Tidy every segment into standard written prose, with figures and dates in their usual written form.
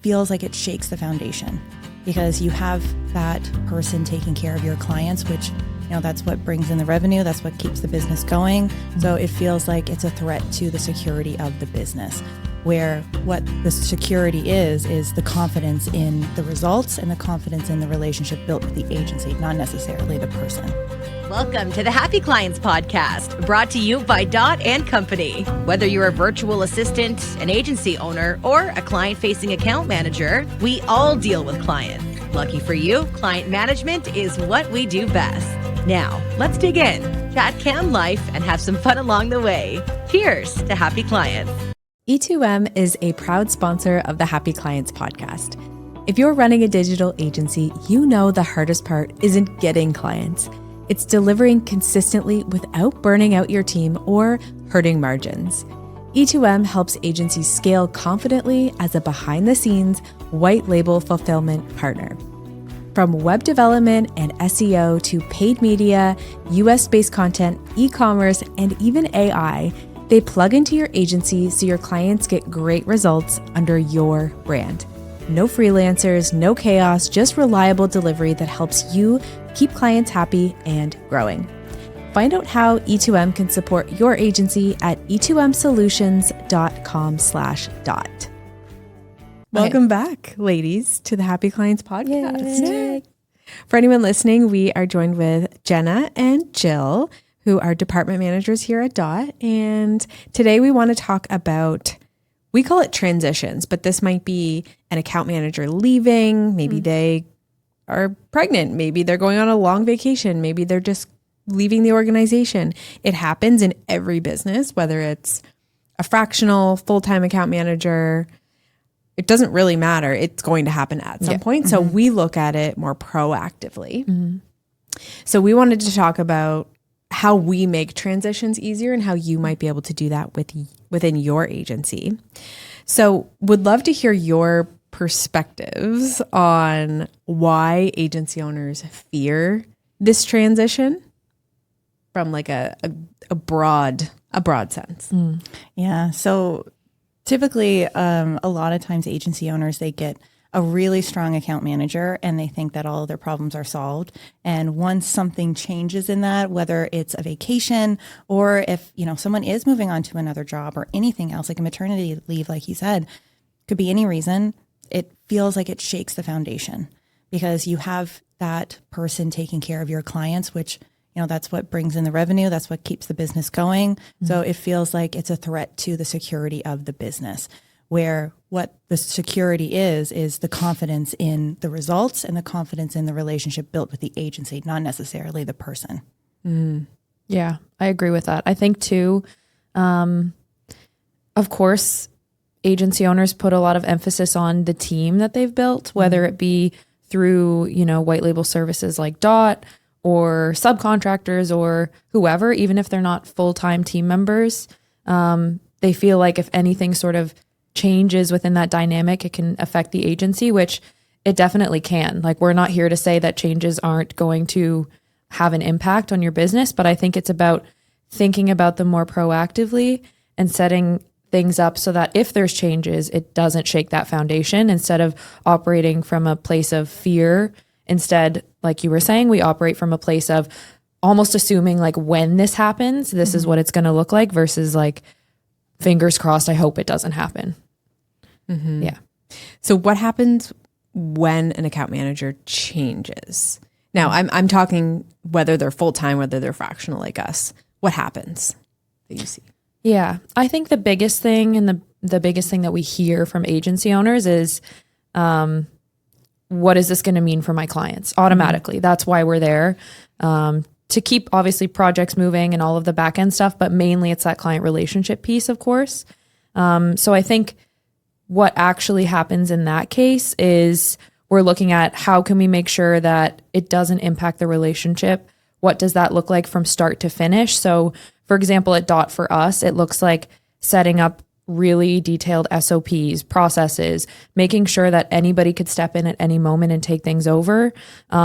feels like it shakes the foundation because you have that person taking care of your clients, which, that's what brings in the revenue. That's what keeps the business going. So it feels like it's a threat to the security of the business, where what the security is the confidence in the results and the confidence in the relationship built with the agency, not necessarily the person. Welcome to the Happy Clients Podcast, brought to you by Dot & Company. Whether you're a virtual assistant, an agency owner, or a client-facing account manager, we all deal with clients. Lucky for you, client management is what we do best. Now, let's dig in, chat cam life, and have some fun along the way. Cheers to happy clients. E2M is a proud sponsor of the Happy Clients Podcast. If you're running a digital agency, you know the hardest part isn't getting clients. It's delivering consistently without burning out your team or hurting margins. E2M helps agencies scale confidently as a behind-the-scenes, white-label fulfillment partner. From web development and SEO to paid media, US-based content, e-commerce, and even AI, they plug into your agency so your clients get great results under your brand. No freelancers, no chaos, just reliable delivery that helps you keep clients happy and growing. Find out how E2M can support your agency at e2msolutions.com/dot. Welcome back, ladies, to the Happy Clients Podcast. Yay. For anyone listening, we are joined with Jenna and Jill, who are department managers here at Dot. And today we want to talk about, we call it transitions, but this might be an account manager leaving. Maybe they are pregnant. Maybe they're going on a long vacation. Maybe they're just leaving the organization. It happens in every business, whether it's a fractional, full-time account manager. It doesn't really matter. It's going to happen at some point. So we look at it more proactively. So we wanted to talk about how we make transitions easier and how you might be able to do that within your agency. So would love to hear your perspectives on why agency owners fear this transition from like a broad sense. Yeah. So typically, a lot of times agency owners, they get a really strong account manager and they think that all of their problems are solved. And once something changes in that, whether it's a vacation or if, someone is moving on to another job or anything else, like a maternity leave, like you said, could be any reason, it feels like it shakes the foundation because you have that person taking care of your clients, which that's what brings in the revenue. That's what keeps the business going. So it feels like it's a threat to the security of the business, where what the security is the confidence in the results and the confidence in the relationship built with the agency, not necessarily the person. Yeah, I agree with that. I think too, of course, agency owners put a lot of emphasis on the team that they've built, whether it be through, white label services like Dot, or subcontractors or whoever, even if they're not full-time team members, they feel like if anything sort of changes within that dynamic, it can affect the agency, which it definitely can. Like, we're not here to say that changes aren't going to have an impact on your business, but I think it's about thinking about them more proactively and setting things up so that if there's changes, it doesn't shake that foundation instead of operating from a place of fear. Instead, like you were saying, we operate from a place of almost assuming like when this happens, this is what it's going to look like versus like fingers crossed, I hope it doesn't happen. Yeah. So what happens when an account manager changes? Now, I'm talking whether they're full-time, whether they're fractional like us. What happens that you see? Yeah. I think the biggest thing and the biggest thing that we hear from agency owners is, what is this going to mean for my clients automatically? That's why we're there, to keep obviously projects moving and all of the back end stuff, but mainly it's that client relationship piece, of course. So I think what actually happens in that case is we're looking at how can we make sure that it doesn't impact the relationship? What does that look like from start to finish? So for example, at Dot for us, it looks like setting up really detailed SOPs, processes, making sure that anybody could step in at any moment and take things over.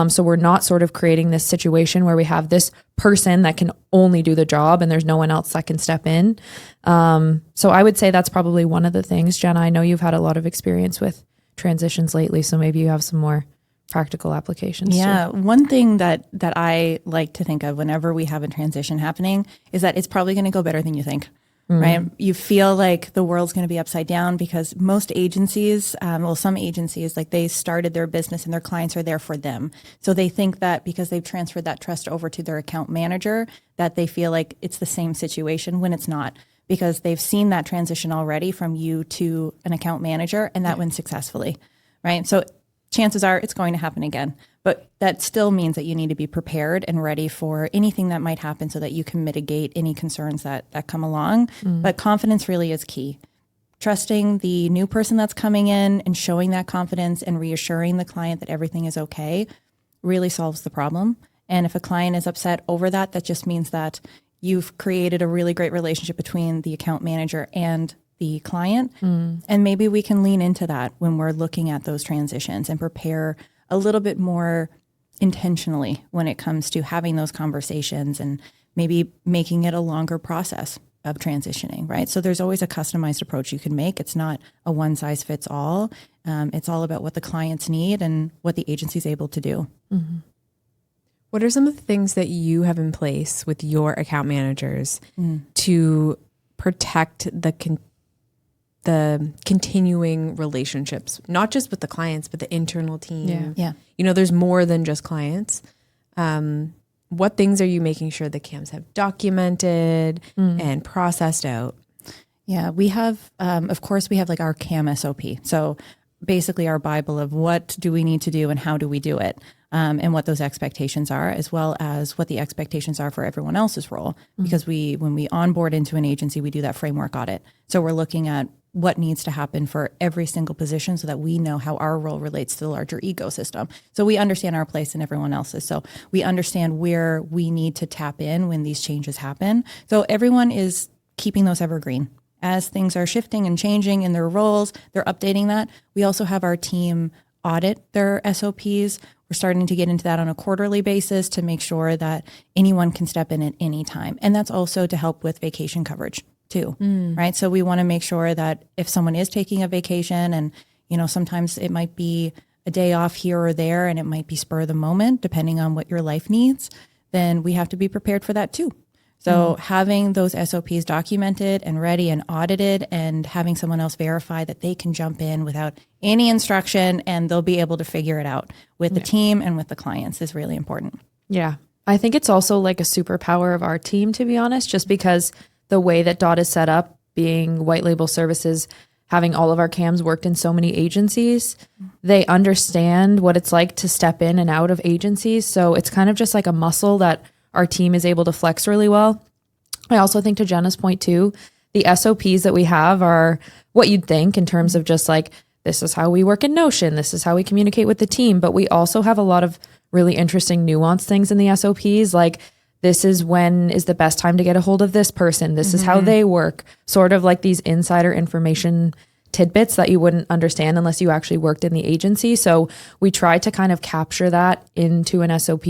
So we're not sort of creating this situation where we have this person that can only do the job and there's no one else that can step in. So I would say that's probably one of the things. Jenna, I know you've had a lot of experience with transitions lately. So maybe you have some more practical applications. Yeah. too. One thing that I like to think of whenever we have a transition happening is that it's probably going to go better than you think. Right. You feel like the world's going to be upside down because most agencies, some agencies, like they started their business and their clients are there for them. So they think that because they've transferred that trust over to their account manager, that they feel like it's the same situation when it's not, because they've seen that transition already from you to an account manager and that went successfully. Right. So chances are it's going to happen again. But that still means that you need to be prepared and ready for anything that might happen so that you can mitigate any concerns that come along. But confidence really is key. Trusting the new person that's coming in and showing that confidence and reassuring the client that everything is okay really solves the problem. And if a client is upset over that, that just means that you've created a really great relationship between the account manager and the client. And maybe we can lean into that when we're looking at those transitions and prepare a little bit more intentionally when it comes to having those conversations and maybe making it a longer process of transitioning, right? So there's always a customized approach you can make. It's not a one size fits all. It's all about what the clients need and what the agency is able to do. What are some of the things that you have in place with your account managers to protect the continuing relationships, not just with the clients, but the internal team? Yeah. You know, there's more than just clients. What things are you making sure the CAMs have documented and processed out? Yeah, we have, of course, we have like our CAM SOP. So basically our Bible of what do we need to do and how do we do it, and what those expectations are, as well as what the expectations are for everyone else's role. Because when we onboard into an agency, we do that framework audit. So we're looking at what needs to happen for every single position so that we know how our role relates to the larger ecosystem. So we understand our place and everyone else's. So we understand where we need to tap in when these changes happen. So everyone is keeping those evergreen. As things are shifting and changing in their roles, they're updating that. We also have our team audit their SOPs. We're starting to get into that on a quarterly basis to make sure that anyone can step in at any time. And that's also to help with vacation coverage too, right? So we want to make sure that if someone is taking a vacation and, you know, sometimes it might be a day off here or there and it might be spur of the moment, depending on what your life needs, then we have to be prepared for that too. So having those SOPs documented and ready and audited and having someone else verify that they can jump in without any instruction and they'll be able to figure it out with the team and with the clients is really important. Yeah. I think it's also like a superpower of our team, to be honest, just because the way that DOT is set up, being white label services, having all of our CAMs worked in so many agencies, they understand what it's like to step in and out of agencies. So it's kind of just like a muscle that our team is able to flex really well. I also think, to Jenna's point too, the SOPs that we have are what you'd think in terms of just like, this is how we work in Notion, this is how we communicate with the team. But we also have a lot of really interesting nuanced things in the SOPs, like this is when is the best time to get a hold of this person. This is how they work. Sort of like these insider information tidbits that you wouldn't understand unless you actually worked in the agency. So we try to kind of capture that into an SOP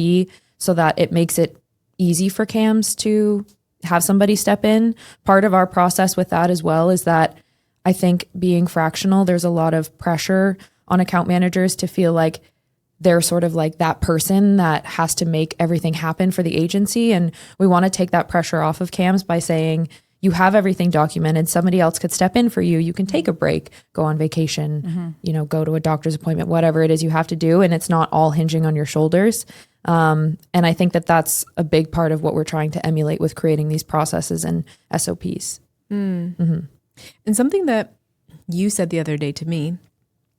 so that it makes it easy for CAMs to have somebody step in. Part of our process with that as well is that I think being fractional, there's a lot of pressure on account managers to feel like they're sort of like that person that has to make everything happen for the agency. And we want to take that pressure off of CAMs by saying, you have everything documented. Somebody else could step in for you. You can take a break, go on vacation, you know, go to a doctor's appointment, whatever it is you have to do. And it's not all hinging on your shoulders. And I think that that's a big part of what we're trying to emulate with creating these processes and SOPs. And something that you said the other day to me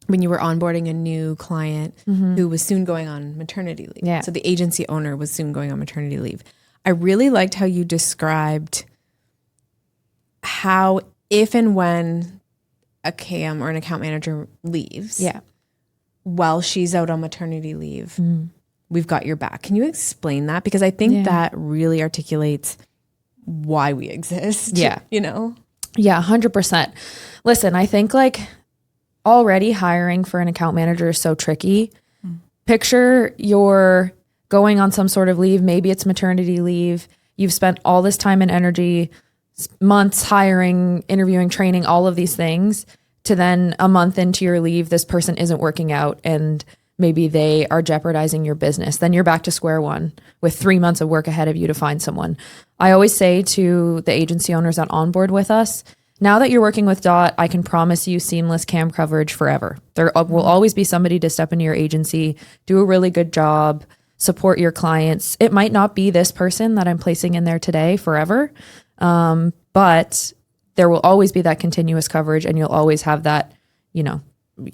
when you were onboarding a new client who was soon going on maternity leave. Yeah. So the agency owner was soon going on maternity leave. I really liked how you described how if and when a CAM or an account manager leaves, while she's out on maternity leave, we've got your back. Can you explain that? Because I think that really articulates why we exist. Yeah. You know? Yeah, 100%. Listen, I think like already hiring for an account manager is so tricky. Picture you're going on some sort of leave. Maybe it's maternity leave. You've spent all this time and energy, months hiring, interviewing, training, all of these things to then a month into your leave, this person isn't working out and maybe they are jeopardizing your business. Then you're back to square one with 3 months of work ahead of you to find someone. I always say to the agency owners that onboard with us, now that you're working with Dot, I can promise you seamless cam coverage forever. There will always be somebody to step into your agency, do a really good job, support your clients. It might not be this person that I'm placing in there today forever, but there will always be that continuous coverage, and you'll always have that,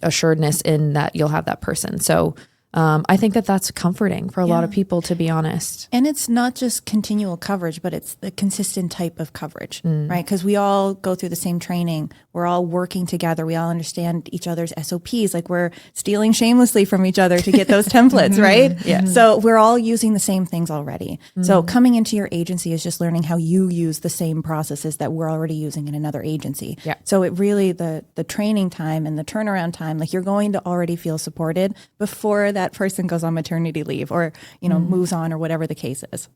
assuredness in that you'll have that person. So I think that that's comforting for a lot of people, to be honest. And it's not just continual coverage, but it's the consistent type of coverage, right? Because we all go through the same training. We're all working together. We all understand each other's SOPs. Like, we're stealing shamelessly from each other to get those templates, right? Yeah. So we're all using the same things already. So coming into your agency is just learning how you use the same processes that we're already using in another agency. Yeah. So it really, the training time and the turnaround time, like, you're going to already feel supported before that person goes on maternity leave or, moves on, or whatever the case is.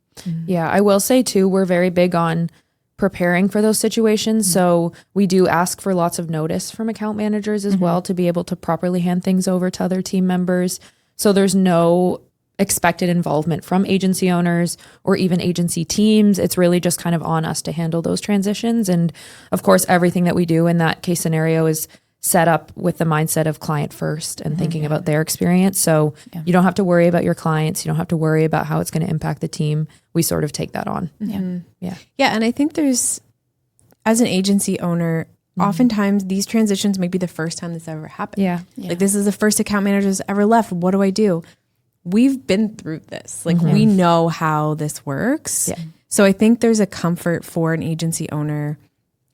Yeah, I will say too, we're very big on preparing for those situations. So we do ask for lots of notice from account managers as well to be able to properly hand things over to other team members. So there's no expected involvement from agency owners or even agency teams. It's really just kind of on us to handle those transitions. And of course, everything that we do in that case scenario is set up with the mindset of client first and thinking about their experience. So you don't have to worry about your clients. You don't have to worry about how it's going to impact the team. We sort of take that on. Yeah. And I think there's, as an agency owner, oftentimes these transitions may be the first time this ever happened. Yeah. Like, this is the first account manager that's ever left. What do I do? We've been through this. Like, we know how this works. Yeah. So I think there's a comfort for an agency owner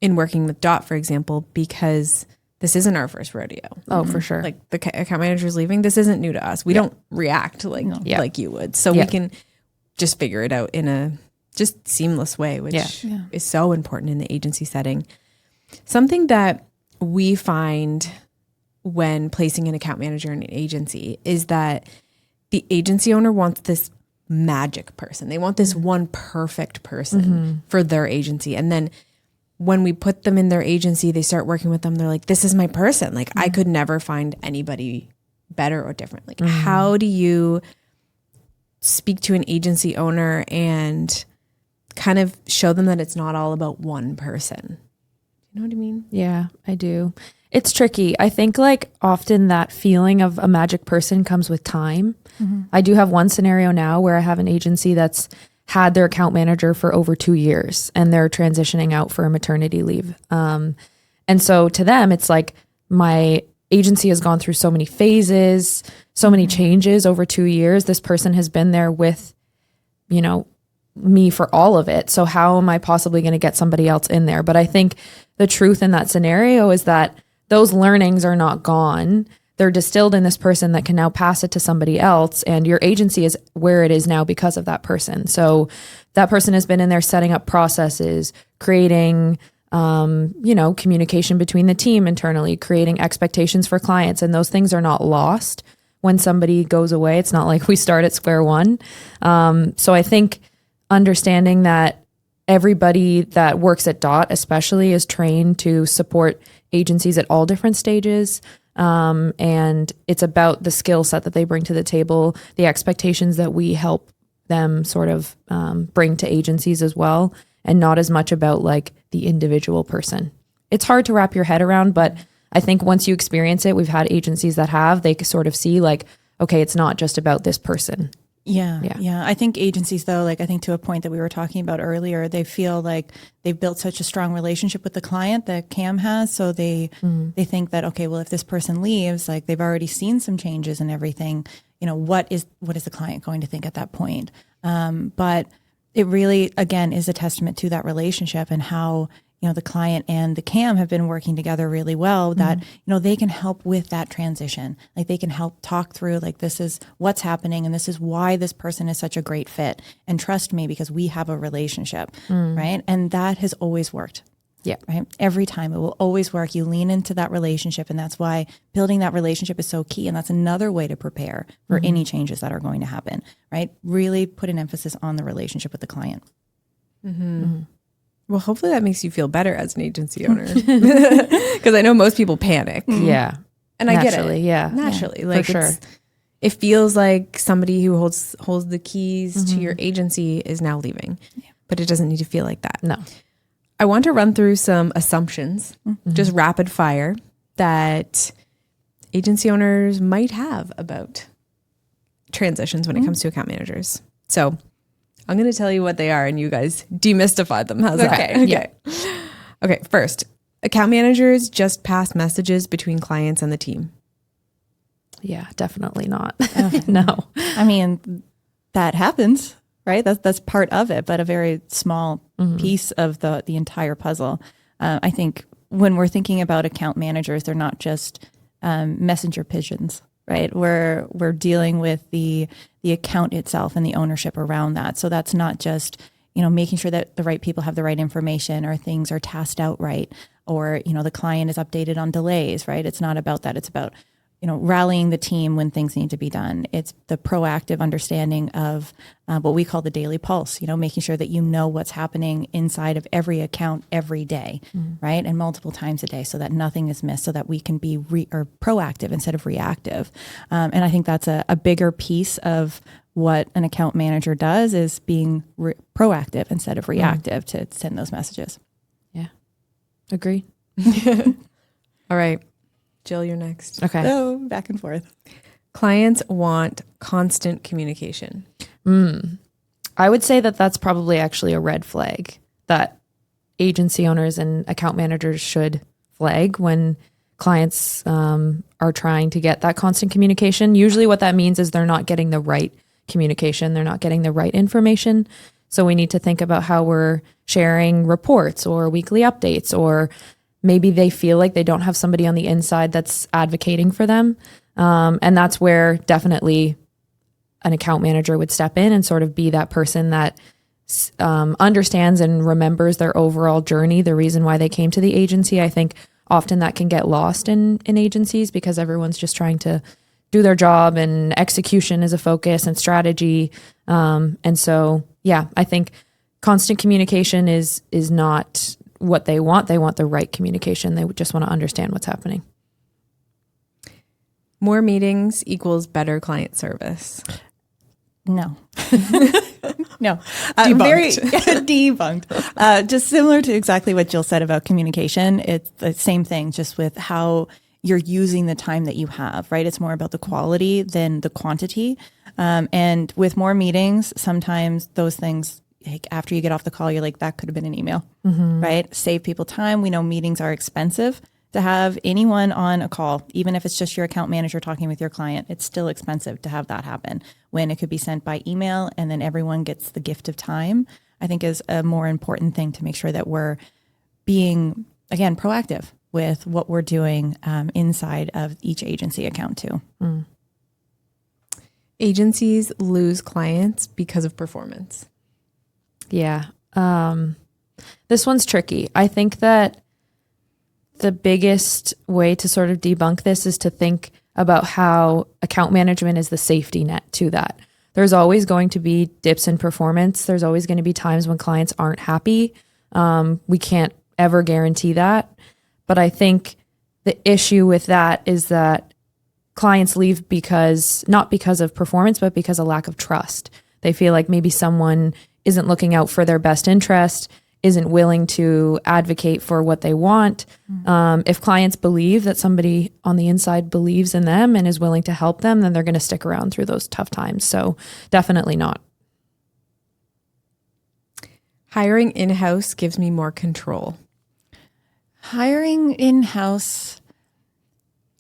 in working with Dot, for example, because this isn't our first rodeo. Oh, for sure. Like, the account manager's leaving. This isn't new to us. We don't react like you would. So we can just figure it out in a just seamless way, which is so important in the agency setting. Something that we find when placing an account manager in an agency is that the agency owner wants this magic person. They want this one perfect person for their agency. And then when we put them in their agency, they start working with them. They're like, this is my person. Like, I could never find anybody better or different. Like, how do you speak to an agency owner and kind of show them that it's not all about one person? You know what I mean? Yeah, I do. It's tricky. I think, like, often that feeling of a magic person comes with time. I do have one scenario now where I have an agency that's had their account manager for over 2 years and they're transitioning out for a maternity leave. And so to them, it's like, my agency has gone through so many phases, so many changes over 2 years. This person has been there with, me for all of it. So how am I possibly going to get somebody else in there? But I think the truth in that scenario is that those learnings are not gone. They're distilled in this person that can now pass it to somebody else. And your agency is where it is now because of that person. So that person has been in there setting up processes, creating, communication between the team internally, creating expectations for clients. And those things are not lost when somebody goes away. It's not like we start at square one. So I think understanding that everybody that works at Dot especially is trained to support agencies at all different stages. And it's about the skill set that they bring to the table, the expectations that we help them sort of bring to agencies as well, and not as much about like the individual person. It's hard to wrap your head around, but I think once you experience it, we've had agencies that they sort of see like, okay, it's not just about this person. Yeah. I think agencies, though, like, I think to a point that we were talking about earlier, they feel like they've built such a strong relationship with the client that Cam has. So they think that, okay, well, if this person leaves, like, they've already seen some changes and everything, what is the client going to think at that point? But it really, again, is a testament to that relationship and how, the client and the CAM have been working together really well, that, they can help with that transition. Like, they can help talk through, like, this is what's happening and this is why this person is such a great fit. And trust me, because we have a relationship, right? And that has always worked. Yeah. Right. Every time it will always work. You lean into that relationship. And that's why building that relationship is so key. And that's another way to prepare for any changes that are going to happen, right? Really put an emphasis on the relationship with the client. Well, hopefully that makes you feel better as an agency owner. Because I know most people panic. Yeah. And I get Naturally, it. yeah. Naturally. Yeah, Like for sure. It feels like somebody who holds the keys to your agency is now leaving. Yeah. But it doesn't need to feel like that. No. I want to run through some assumptions, just rapid fire, that agency owners might have about transitions when it comes to account managers. So I'm going to tell you what they are and you guys demystify them. How's that? Okay. Okay. First, account managers just pass messages between clients and the team. Yeah, definitely not. No. I mean, that happens, right? That's part of it, but a very small piece of the entire puzzle. I think when we're thinking about account managers, they're not just messenger pigeons, right? We're dealing with the account itself and the ownership around that. So that's not just, making sure that the right people have the right information or things are tasked out right, or, the client is updated on delays, right? It's not about that. It's about, rallying the team when things need to be done. It's the proactive understanding of what we call the daily pulse, making sure that what's happening inside of every account every day, right? And multiple times a day so that nothing is missed, so that we can be proactive instead of reactive. And I think that's a bigger piece of what an account manager does, is being proactive instead of reactive to send those messages. Yeah. Agree. All right. Jill, you're next. Okay. So back and forth. Clients want constant communication. I would say that that's probably actually a red flag that agency owners and account managers should flag when clients are trying to get that constant communication. Usually what that means is they're not getting the right communication. They're not getting the right information. So we need to think about how we're sharing reports or weekly updates, or maybe they feel like they don't have somebody on the inside that's advocating for them. And that's where definitely an account manager would step in and sort of be that person that understands and remembers their overall journey, the reason why they came to the agency. I think often that can get lost in agencies because everyone's just trying to do their job and execution is a focus and strategy. And so, yeah, I think constant communication is not what they want. They want the right communication. They just want to understand what's happening. More meetings equals better client service. No. No. Debunked. Very debunked. Just similar to exactly what Jill said about communication. It's the same thing, just with how you're using the time that you have, right? It's more about the quality than the quantity. And with more meetings, sometimes those things, like after you get off the call, you're like, that could have been an email, right? Save people time. We know meetings are expensive. To have anyone on a call, even if it's just your account manager talking with your client, it's still expensive to have that happen when it could be sent by email and then everyone gets the gift of time. I think is a more important thing to make sure that we're being, again, proactive with what we're doing inside of each agency account too. Agencies lose clients because of performance. Yeah. This one's tricky. I think that the biggest way to sort of debunk this is to think about how account management is the safety net to that. There's always going to be dips in performance. There's always going to be times when clients aren't happy. We can't ever guarantee that. But I think the issue with that is that clients leave not because of performance, but because of lack of trust. They feel like maybe someone isn't looking out for their best interest, isn't willing to advocate for what they want. If clients believe that somebody on the inside believes in them and is willing to help them, then they're going to stick around through those tough times. So definitely not. Hiring in-house gives me more control. Hiring in-house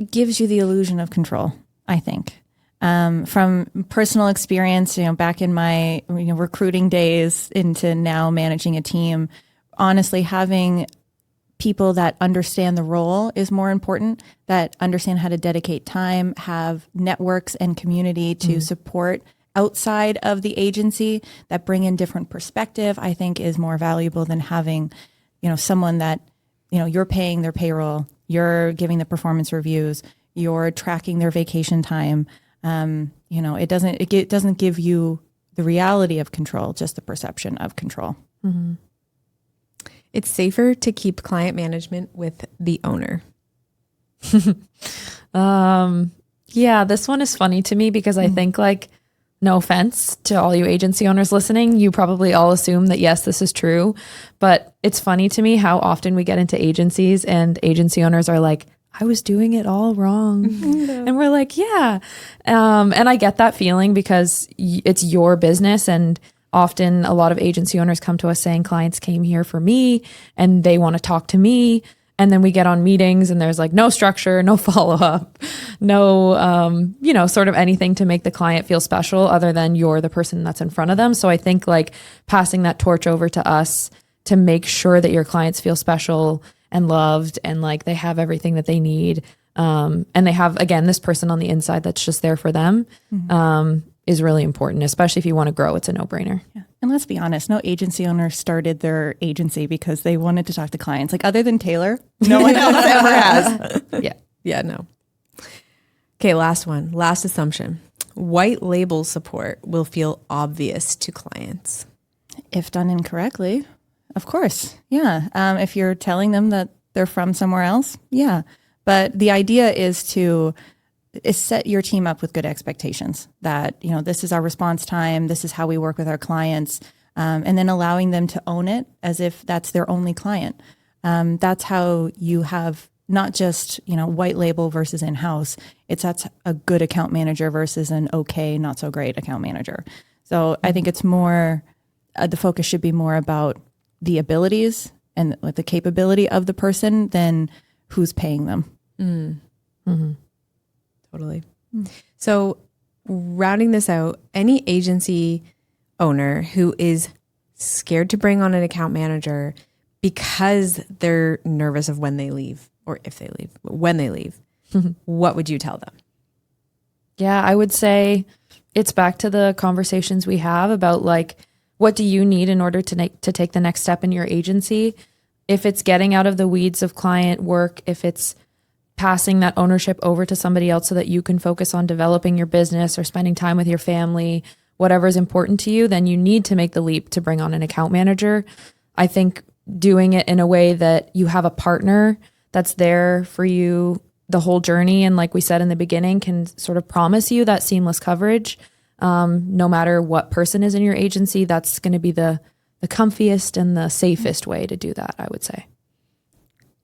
gives you the illusion of control, I think. From personal experience, back in my recruiting days into now managing a team, honestly, having people that understand the role is more important, that understand how to dedicate time, have networks and community to support outside of the agency, that bring in different perspective, I think is more valuable than having, someone that, you're paying their payroll, you're giving the performance reviews, you're tracking their vacation time. It doesn't give you the reality of control, just the perception of control. It's safer to keep client management with the owner. Yeah, this one is funny to me because I think like, no offense to all you agency owners listening, you probably all assume that yes, this is true, but it's funny to me how often we get into agencies and agency owners are like, I was doing it all wrong. And we're like, yeah. And I get that feeling because it's your business. And often a lot of agency owners come to us saying clients came here for me and they want to talk to me. And then we get on meetings and there's like no structure, no follow-up, no, sort of anything to make the client feel special other than you're the person that's in front of them. So I think like passing that torch over to us to make sure that your clients feel special and loved and like they have everything that they need. And they have, again, this person on the inside that's just there for them is really important, especially if you want to grow. It's a no-brainer. Yeah. And let's be honest, no agency owner started their agency because they wanted to talk to clients. Like other than Taylor, no one else ever has. Yeah, no. Okay, last one. Last assumption. White label support will feel obvious to clients. If done incorrectly, of course. Yeah. If you're telling them that they're from somewhere else, yeah. But the idea is set your team up with good expectations that, this is our response time. This is how we work with our clients. And then allowing them to own it as if that's their only client. That's how you have not just, white label versus in-house. That's a good account manager versus an okay, not so great account manager. So I think it's more, the focus should be more about the abilities and the capability of the person than who's paying them. Mm-hmm. Totally. So rounding this out, any agency owner who is scared to bring on an account manager because they're nervous of when they leave or if they leave, when they leave, what would you tell them? Yeah, I would say it's back to the conversations we have about like, what do you need in order to take the next step in your agency? If it's getting out of the weeds of client work, if it's passing that ownership over to somebody else so that you can focus on developing your business or spending time with your family, whatever is important to you, then you need to make the leap to bring on an account manager. I think doing it in a way that you have a partner that's there for you the whole journey. And like we said in the beginning, can sort of promise you that seamless coverage. No matter what person is in your agency, that's going to be the comfiest and the safest way to do that, I would say.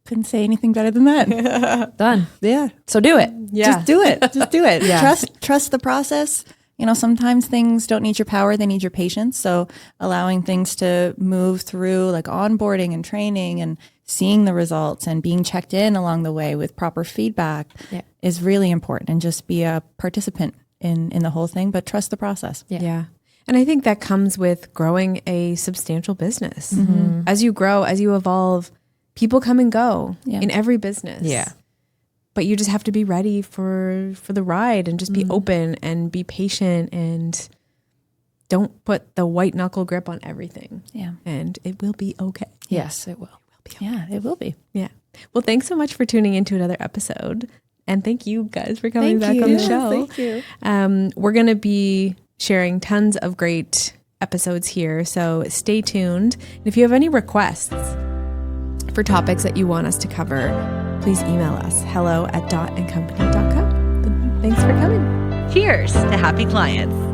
Couldn't say anything better than that. Done. Yeah. So do it. Yeah. Just do it. Just do it. Yeah. Trust the process. Sometimes things don't need your power, they need your patience. So allowing things to move through like onboarding and training and seeing the results and being checked in along the way with proper feedback is really important. And just be a participant in the whole thing, but trust the process. Yeah. And I think that comes with growing a substantial business. Mm-hmm. As you grow, as you evolve, people come and go in every business. Yeah. But you just have to be ready for the ride and just be open and be patient and don't put the white knuckle grip on everything. Yeah. And it will be okay. Yes, it will. Yeah, it will be. Yeah. Well, thanks so much for tuning into another episode. And thank you guys for coming back on the show. Thank you. We're going to be sharing tons of great episodes here. So stay tuned. And if you have any requests for topics that you want us to cover, please email us hello@dotandcompany.co. Thanks for coming. Cheers to happy clients.